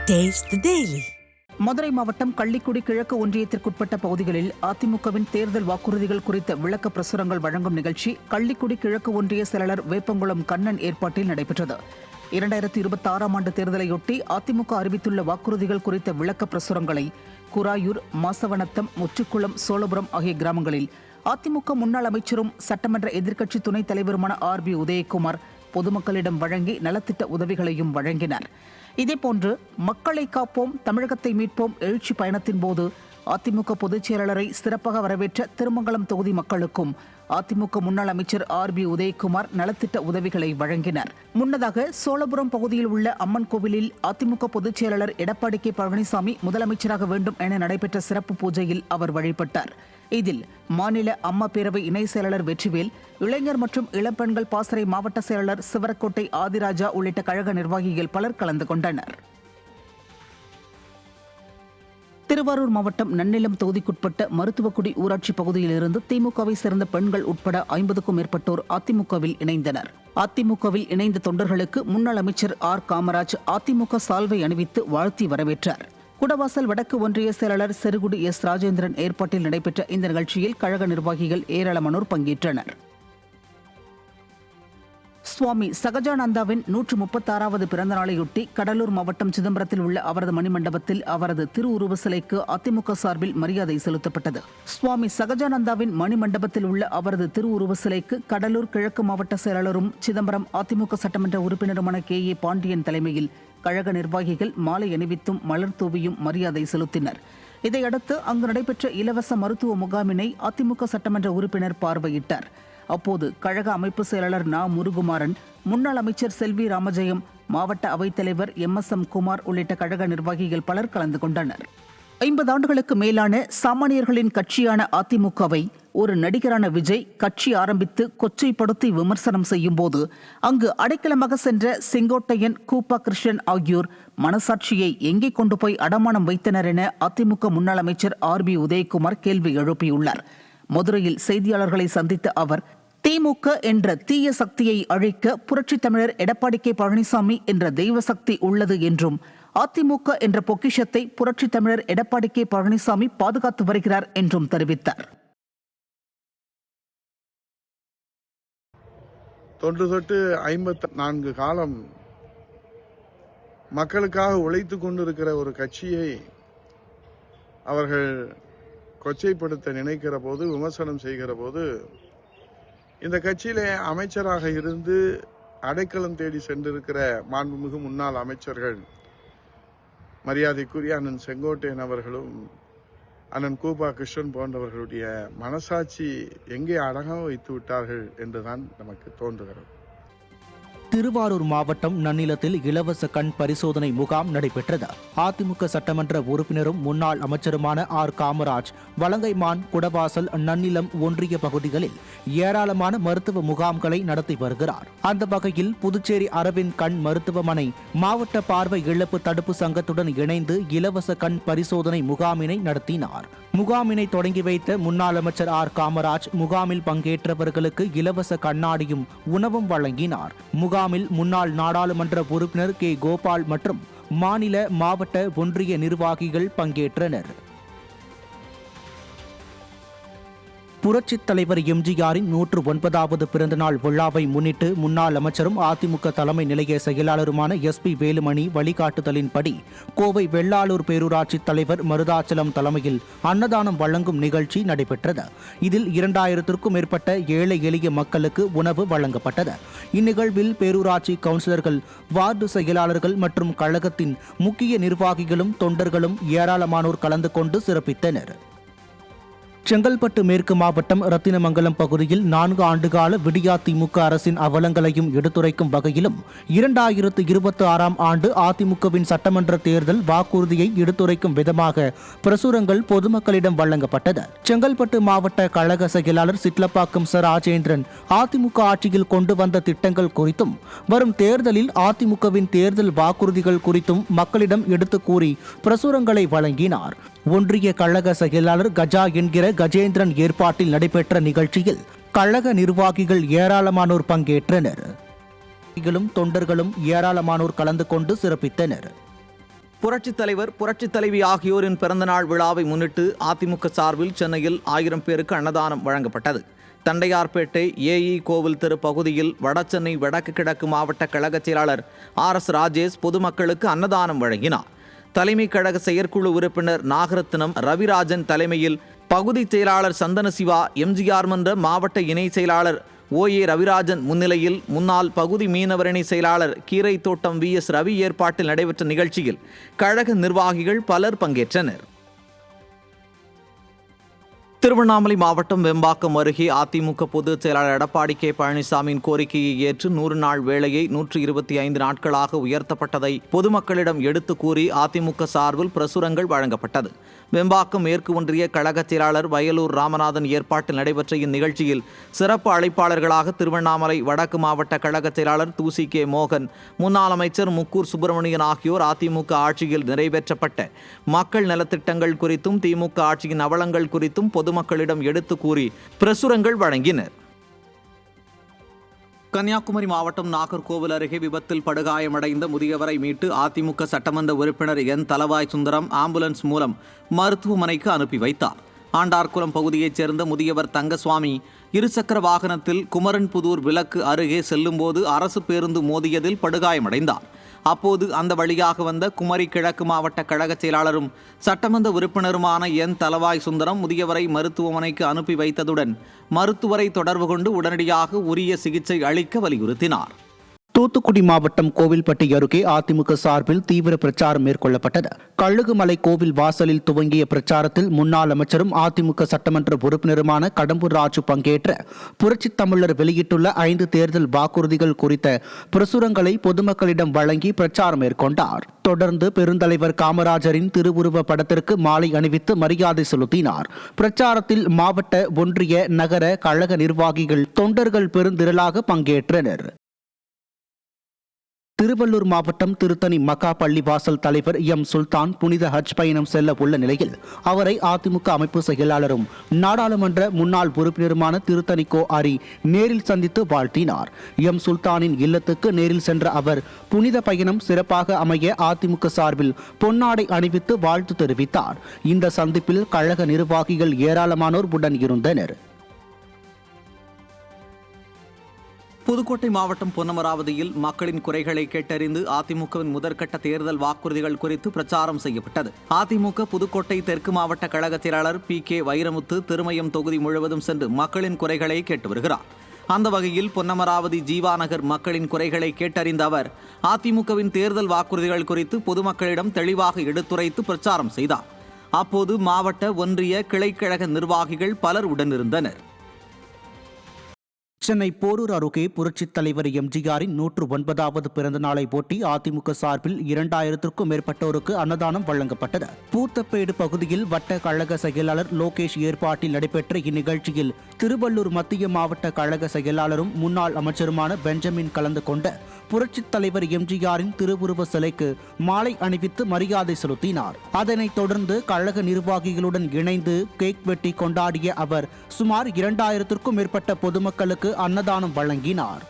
Taste the Daily. Madurai மாவட்டம் கள்ளிக்குடி கிழக்கு ஒன்றியத்திற்குட்பட்ட பகுதிகளில் அதிமுகவின் தேர்தல் வாக்குறுதிகள் குறித்த விளக்க பிரசுரங்கள் வழங்கும் நிகழ்ச்சி கள்ளிக்குடி கிழக்கு ஒன்றிய செயலாளர் வேப்பங்குளம் கண்ணன் ஏற்பாட்டில் நடைபெற்றது. 2026 ஆண்டு தேர்தலையொட்டி அதிமுக அறிவித்துள்ள வாக்குறுதிகள் குறித்த விளக்க பிரசுரங்களை குராயூர், மாசவனத்தம், முற்றுக்குளம், சோழபுரம் ஆகிய கிராமங்களில் அதிமுக முன்னாள் அமைச்சரும் சட்டமன்ற எதிர்க்கட்சி துணைத் தலைவருமான RB உதயகுமார் பொதுமக்களிடம் வழங்கி நலத்திட்ட உதவிகளையும் வழங்கினார். இதேபோன்று மக்களை காப்போம், தமிழகத்தை மீட்போம் எழுச்சி பயணத்தின் போது அதிமுக பொதுச் செயலாளரை சிறப்பாக வரவேற்ற திருமங்கலம் தொகுதி மக்களுக்கும் அதிமுக முன்னாள் அமைச்சர் RB உதயகுமார் நலத்திட்ட உதவிகளை வழங்கினார். முன்னதாக சோழபுரம் பகுதியில் உள்ள அம்மன் கோவிலில் அதிமுக பொதுச் செயலாளர் எடப்பாடி K பழனிசாமி முதலமைச்சராக வேண்டும் என நடைபெற்ற சிறப்பு பூஜையில் அவர் வழிபட்டார். இதில் மாநில அம்மா பேரவை இணை செயலாளர் வெற்றிவேல், இளைஞர் மற்றும் இளம்பெண்கள் பாசறை மாவட்ட செயலாளர் சிவரக்கோட்டை ஆதிராஜா உள்ளிட்ட கழக நிர்வாகிகள் பலர் கலந்து கொண்டனர். திருவாரூர் மாவட்டம் நன்னிலம் தொகுதிக்குட்பட்ட மருத்துவக்குடி ஊராட்சி பகுதியிலிருந்து திமுகவை சேர்ந்த பெண்கள் உட்பட 50க்கும் மேற்பட்டோர் அதிமுகவில் இணைந்தனர். அதிமுகவில் இணைந்த தொண்டர்களுக்கு முன்னாள் அமைச்சர் R காமராஜ் அதிமுக சால்வை அணிவித்து வாழ்த்தி வரவேற்றார். குடவாசல் வடக்கு ஒன்றிய செயலாளர் செருகுடி S ராஜேந்திரன் ஏற்பாட்டில் நடைபெற்ற இந்த நிகழ்ச்சியில் கழக நிர்வாகிகள் ஏராளமானோர் பங்கேற்றனர். சுவாமி சகஜானந்தாவின் 136வது பிறந்த நாளையொட்டி கடலூர் மாவட்டம் சிதம்பரத்தில் உள்ள அவரது மணிமண்டபத்தில் அவரது திருவுருவ சிலைக்கு அதிமுக சார்பில் மரியாதை செலுத்தப்பட்டது. சுவாமி சகஜானந்தாவின் மணிமண்டபத்தில் உள்ள அவரது திருவுருவ சிலைக்கு கடலூர் கிழக்கு மாவட்ட செயலாளரும் சிதம்பரம் அதிமுக சட்டமன்ற உறுப்பினருமான KA பாண்டியன் தலைமையில் கழக நிர்வாகிகள் மாலை அணிவித்தும் மலர் தூவியும் மரியாதை செலுத்தினர். இதையடுத்து அங்கு நடைபெற்ற இலவச மருத்துவ முகாமினை அதிமுக சட்டமன்ற உறுப்பினர் பார்வையிட்டார். அப்போது கழக அமைப்பு செயலாளர் நா. முருகுமாறன், முன்னாள் அமைச்சர் செல்வி ராமஜெயம், மாவட்ட அவைத்தலைவர் MSM குமார் உள்ளிட்ட கழக நிர்வாகிகள் பலர் கலந்து கொண்டனர். 50 ஆண்டுகளுக்கு மேலான சாமானியர்களின் கட்சியான அதிமுகவை ஒரு நடிகரான விஜய் கட்சி ஆரம்பித்து கொச்சைப்படுத்தி விமர்சனம் செய்யும் போது அங்கு அடைக்கலமாக சென்ற செங்கோட்டையன், கூப்பா கிருஷ்ணன் ஆகியோர் மனசாட்சியை எங்கே கொண்டு போய் அடமானம் வைத்தனர் என அதிமுக முன்னாள் அமைச்சர் RB உதயகுமார் கேள்வி எழுப்பியுள்ளார். மதுரையில் செய்தியாளர்களை சந்தித்த அவர், திமுக என்ற தீய சக்தியை அழிக்க புரட்சித் தமிழர் எடப்பாடி K பழனிசாமி என்ற தெய்வ சக்தி உள்ளது என்றும் அதிமுக என்ற பொக்கிஷத்தை புரட்சித் தமிழர் எடப்பாடி K பழனிசாமி பாதுகாத்து வருகிறார் என்றும் தெரிவித்தார். தொன்று தொட்டு 54 காலம் மக்களுக்காக உழைத்துக் கொண்டிருக்கிற ஒரு கட்சியை அவர்கள் கொச்சைப்படுத்த நினைக்கிற போது, விமர்சனம் செய்கிற போது, இந்த கட்சியிலே அமைச்சராக இருந்து அடைக்கலம் தேடி சென்றிருக்கிற மாண்புமிகு முன்னாள் அமைச்சர்கள் மரியாதைக்குரிய அண்ணன் செங்கோட்டையன் அவர்களும் அண்ணன் கூப்பா கிருஷ்ணன் போன்றவர்களுடைய மனசாட்சி எங்கே அடங்க வைத்து விட்டார்கள் என்றுதான் நமக்கு தோன்றுகிறது. திருவாரூர் மாவட்டம் நன்னிலத்தில் இலவச கண் பரிசோதனை முகாம் நடைபெற்றது. அதிமுக சட்டமன்ற உறுப்பினரும் முன்னாள் அமைச்சருமான R காமராஜ் வலங்கைமான், குடவாசல், நன்னிலம் ஒன்றிய பகுதிகளில் ஏராளமான மருத்துவ முகாம்களை நடத்தி வருகிறார். அந்த வகையில் புதுச்சேரி அரவிந்த் கண் மருத்துவமனை மாவட்ட பார்வை இழப்பு தடுப்பு சங்கத்துடன் இணைந்து இலவச கண் பரிசோதனை முகாமினை நடத்தினார். முகாமினை தொடங்கி வைத்த முன்னாள் அமைச்சர் R காமராஜ் முகாமில் பங்கேற்றவர்களுக்கு இலவச கண்ணாடியும் உணவும் வழங்கினார். முகாமில் முன்னாள் நாடாளுமன்ற உறுப்பினர் K கோபால் மற்றும் மாநில, மாவட்ட, ஒன்றிய நிர்வாகிகள் பங்கேற்றனர். புரட்சித் தலைவர் MGRின் 109வது பிறந்தநாள் விழாவை முன்னிட்டு முன்னாள் அமைச்சரும் அதிமுக தலைமை நிலைய செயலாளருமான SP வேலுமணி வழிகாட்டுதலின்படி கோவை வெள்ளாளூர் பேரூராட்சி தலைவர் மருதாச்சலம் தலைமையில் அன்னதானம் வழங்கும் நிகழ்ச்சி நடைபெற்றது. இதில் 2000க்கும் மேற்பட்ட ஏழை எளிய மக்களுக்கு உணவு வழங்கப்பட்டது. இந்நிகழ்வில் பேரூராட்சி கவுன்சிலர்கள், வார்டு செயலாளர்கள் மற்றும் கழகத்தின் முக்கிய நிர்வாகிகளும் தொண்டர்களும் ஏராளமானோர் கலந்து கொண்டு சிறப்பித்தனர். செங்கல்பட்டு மேற்கு மாவட்டம் ரத்தினமங்கலம் பகுதியில் 4 ஆண்டுகால விடியா திமுக அரசின் அவலங்களையும் எடுத்துரைக்கும் வகையிலும் 2026ஆம் ஆண்டு அதிமுகவின் சட்டமன்ற தேர்தல் வாக்குறுதியை எடுத்துரைக்கும் விதமாக பிரசுரங்கள் பொதுமக்களிடம் வழங்கப்பட்டது. செங்கல்பட்டு மாவட்ட கழக செயலாளர் சிட்லப்பாக்கம் ச. ராஜேந்திரன் அதிமுக ஆட்சியில் கொண்டு வந்த திட்டங்கள் குறித்தும் வரும் தேர்தலில் அதிமுகவின் தேர்தல் வாக்குறுதிகள் குறித்தும் மக்களிடம் எடுத்து கூறி பிரசுரங்களை வழங்கினார். ஒன்றிய கழக செயலாளர் கஜா என்கிற கஜேந்திரன் ஏற்பாட்டில் நடைபெற்ற நிகழ்ச்சியில் கழக நிர்வாகிகள் ஏராளமானோர் பங்கேற்றனர். தொண்டர்களும் ஏராளமானோர் கலந்து கொண்டு சிறப்பித்தனர். புரட்சித் தலைவர், புரட்சித் தலைவி ஆகியோரின் பிறந்தநாள் விழாவை முன்னிட்டு அதிமுக சார்பில் சென்னையில் 1000 பேருக்கு அன்னதானம் வழங்கப்பட்டது. தண்டையார்பேட்டை ஏஇ கோவில் தெரு பகுதியில் வடசென்னை வடக்கு கிழக்கு மாவட்ட கழக செயலாளர் RS ராஜேஷ் பொதுமக்களுக்கு அன்னதானம் வழங்கினார். தலைமை கழக செயற்குழு உறுப்பினர் நாகரத்னம் ரவிராஜன் தலைமையில் பகுதி செயலாளர் சந்தனசிவா, எம்ஜிஆர் மன்ற மாவட்ட இணை செயலாளர் OA ரவிராஜன் முன்னிலையில் முன்னாள் பகுதி மீனவரணி செயலாளர் கீரை தோட்டம் VS ரவி ஏற்பாட்டில் நடைபெற்ற நிகழ்ச்சியில் கழக நிர்வாகிகள் பலர் பங்கேற்றனர். திருவண்ணாமலை மாவட்டம் வெம்பாக்கம் அருகே அதிமுக பொதுச் செயலாளர் எடப்பாடி K பழனிசாமியின் கோரிக்கையை ஏற்று 100 நாள் வேலையை 125 நாட்களாக உயர்த்தப்பட்டதை பொதுமக்களிடம் எடுத்து கூறி அதிமுக சார்பில் பிரசுரங்கள் வழங்கப்பட்டது. வெம்பாக்கம் மேற்கு ஒன்றிய கழக செயலாளர் வயலூர் ராமநாதன் ஏற்பாட்டில் நடைபெற்ற இந்நிகழ்ச்சியில் சிறப்பு அழைப்பாளர்களாக திருவண்ணாமலை வடக்கு மாவட்ட கழக செயலாளர் தூசி K மோகன், முன்னாள் அமைச்சர் முக்கூர் சுப்பிரமணியன் ஆகியோர் அதிமுக ஆட்சியில் நிறைவேற்றப்பட்ட மக்கள் நலத்திட்டங்கள் குறித்தும் திமுக ஆட்சியின் அவலங்கள் குறித்தும் பொதுமக்களிடம் எடுத்து கூறி பிரசுரங்கள் வழங்கினர். கன்னியாகுமரி மாவட்டம் நாகர்கோவில் அருகே விபத்தில் படுகாயமடைந்த முதியவரை மீட்டு அதிமுக சட்டமன்ற உறுப்பினர் N தலவாய் சுந்தரம் ஆம்புலன்ஸ் மூலம் மருத்துவமனைக்கு அனுப்பி வைத்தார். ஆண்டார்குளம் பகுதியைச் சேர்ந்த முதியவர் தங்கசுவாமி இருசக்கர வாகனத்தில் குமரன்புதூர் விலக்கு அருகே செல்லும்போது அரசு பேருந்து மோதியதில் படுகாயமடைந்தார். அப்போது அந்த வழியாக வந்த குமரி கிழக்கு மாவட்ட கழக செயலாளரும் சட்டமன்ற உறுப்பினருமான N தலவாய் சுந்தரம் முதியவரை மருத்துவமனைக்கு அனுப்பி வைத்ததுடன் மருத்துவரை தொடர்பு கொண்டு உடனடியாக உரிய சிகிச்சை அளிக்க வலியுறுத்தினார். தூத்துக்குடி மாவட்டம் கோவில்பட்டி அருகே அதிமுக சார்பில் தீவிர பிரச்சாரம் மேற்கொள்ளப்பட்டது. கழுகுமலை கோவில் வாசலில் துவங்கிய பிரச்சாரத்தில் முன்னாள் அமைச்சரும் அதிமுக சட்டமன்ற உறுப்பினருமான கடம்பூர் ராஜு பங்கேற்ற புரட்சித் தமிழர் வெளியிட்டுள்ள 5 தேர்தல் வாக்குறுதிகள் குறித்த பிரசுரங்களை பொதுமக்களிடம் வழங்கி பிரச்சாரம் மேற்கொண்டார். தொடர்ந்து பெருந்தலைவர் காமராஜரின் திருவுருவ படத்திற்கு மாலை அணிவித்து மரியாதை செலுத்தினார். பிரச்சாரத்தில் மாவட்ட, ஒன்றிய, நகர கழக நிர்வாகிகள், தொண்டர்கள் பெருந்திரளாக பங்கேற்றனர். திருவள்ளூர் மாவட்டம் திருத்தணி மக்கா பள்ளிவாசல் தலைவர் M சுல்தான் புனித ஹஜ் பயணம் செல்ல உள்ள நிலையில் அவரை அதிமுக அமைப்பு செயலாளரும் நாடாளுமன்ற முன்னாள் உறுப்பினருமான திருத்தணி கோ அரி நேரில் சந்தித்து வாழ்த்தினார். M சுல்தானின் இல்லத்துக்கு நேரில் சென்ற அவர் புனித பயணம் சிறப்பாக அமைய அதிமுக சார்பில் பொன்னாடை அணிவித்து வாழ்த்து தெரிவித்தார். இந்த சந்திப்பில் கழக நிர்வாகிகள் ஏராளமானோர் உடன் இருந்தனர். புதுக்கோட்டை மாவட்டம் பொன்னமராவதியில் மக்களின் குறைகளை கேட்டறிந்து அதிமுகவின் முதற்கட்ட தேர்தல் வாக்குறுதிகள் குறித்து பிரச்சாரம் செய்யப்பட்டது. அதிமுக புதுக்கோட்டை தெற்கு மாவட்ட கழக செயலாளர் PK வைரமுத்து திருமயம் தொகுதி முழுவதும் சென்று மக்களின் குறைகளை கேட்டு வருகிறார். அந்த வகையில் பொன்னமராவதி ஜீவாநகர் மக்களின் குறைகளை கேட்டறிந்த அவர் அதிமுகவின் தேர்தல் வாக்குறுதிகள் குறித்து பொதுமக்களிடம் தெளிவாக எடுத்துரைத்து பிரச்சாரம் செய்தார். அப்போது மாவட்ட, ஒன்றிய, கிளைக்கழக நிர்வாகிகள் பலர் உடனிருந்தனர். சென்னை போரூர் அருகே புரட்சித் தலைவர் எம்ஜிஆரின் 109வது பிறந்த நாளை ஒட்டி அதிமுக சார்பில் 2000க்கும் மேற்பட்டோருக்கு அன்னதானம் வழங்கப்பட்டது. பூத்தப்பேடு பகுதியில் வட்ட கழக செயலாளர் லோகேஷ் ஏற்பாட்டில் நடைபெற்ற இந்நிகழ்ச்சியில் திருவள்ளூர் மத்திய மாவட்ட கழக செயலாளரும் முன்னாள் அமைச்சருமான பெஞ்சமின் கலந்து கொண்ட புரட்சித் தலைவர் எம்ஜிஆரின் திருவுருவ சிலைக்கு மாலை அணிவித்து மரியாதை செலுத்தினார். அதனைத் தொடர்ந்து கழக நிர்வாகிகளுடன் இணைந்து கேக் வெட்டி கொண்டாடிய அவர் சுமார் 2000க்கும் மேற்பட்ட பொதுமக்களுக்கு அன்னதானம் வழங்கினார்.